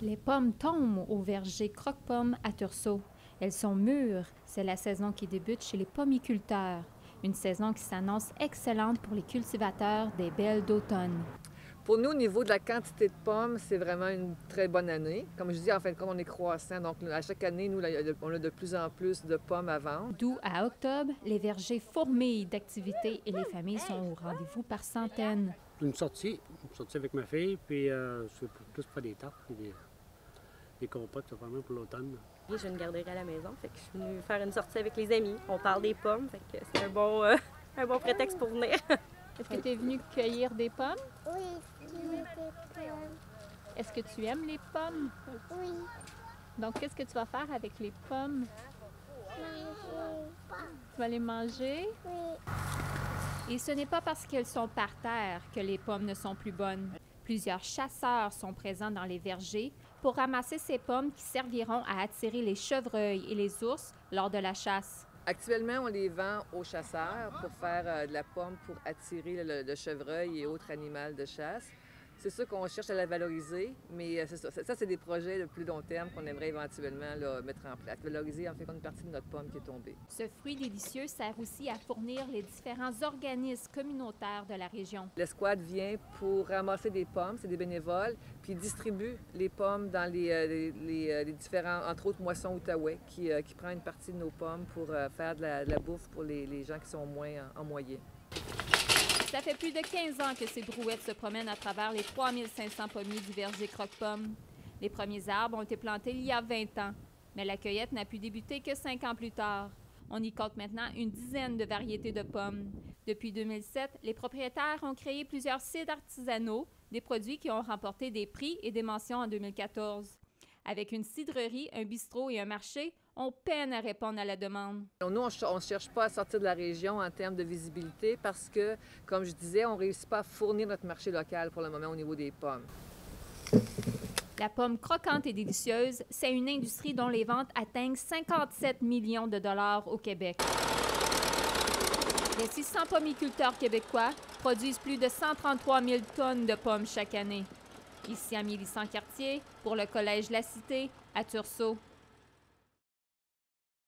Les pommes tombent au verger Croque-Pomme à Tursault. Elles sont mûres. C'est la saison qui débute chez les pommiculteurs. Une saison qui s'annonce excellente pour les cultivateurs des baies d'automne. Pour nous, au niveau de la quantité de pommes, c'est vraiment une très bonne année. Comme je dis, en fin de compte, on est croissant. Donc, à chaque année, nous, on a de plus en plus de pommes à vendre. D'août à octobre, les vergers fourmillent d'activités et les familles sont au rendez-vous par centaines. Une sortie avec ma fille, puis c'est plus pour des tartes, puis des compotes, c'est vraiment pour l'automne. J'ai une garderie à la maison, fait que je suis venue faire une sortie avec les amis. On parle des pommes, fait que c'est un bon prétexte pour venir. Est-ce que tu es venu cueillir des pommes? Oui, cueillir des pommes. Est-ce que tu aimes les pommes? Oui, Donc, qu'est-ce que tu vas faire avec les pommes? manger. Tu vas les manger? Oui, Et ce n'est pas parce qu'elles sont par terre que les pommes ne sont plus bonnes. Plusieurs chasseurs sont présents dans les vergers pour ramasser ces pommes qui serviront à attirer les chevreuils et les ours lors de la chasse. Actuellement, on les vend aux chasseurs pour faire de la pomme pour attirer le chevreuil et autres animaux de chasse. C'est sûr qu'on cherche à la valoriser, mais ça c'est des projets de plus long terme qu'on aimerait éventuellement là, mettre en place. Valoriser en fait une partie de notre pomme qui est tombée. Ce fruit délicieux sert aussi à fournir les différents organismes communautaires de la région. L'escouade vient pour ramasser des pommes, c'est des bénévoles, puis ils distribuent les pommes dans les différents, entre autres, moissons Outaouais, qui prend une partie de nos pommes pour faire de la bouffe pour les gens qui sont moins en moyen. Ça fait plus de 15 ans que ces brouettes se promènent à travers les 3500 pommiers du verger Croque-Pomme. Les premiers arbres ont été plantés il y a 20 ans, mais la cueillette n'a pu débuter que 5 ans plus tard. On y compte maintenant une dizaine de variétés de pommes. Depuis 2007, les propriétaires ont créé plusieurs cidres artisanaux, des produits qui ont remporté des prix et des mentions en 2014. Avec une cidrerie, un bistrot et un marché, on peine à répondre à la demande. Nous, on ne cherche pas à sortir de la région en termes de visibilité parce que, comme je disais, on ne réussit pas à fournir notre marché local pour le moment au niveau des pommes. La pomme croquante et délicieuse, c'est une industrie dont les ventes atteignent 57 millions de dollars au Québec. Les 600 pommiculteurs québécois produisent plus de 133 000 tonnes de pommes chaque année. Ici à Mélissant-Cartier, pour le Collège La Cité, à Tursault.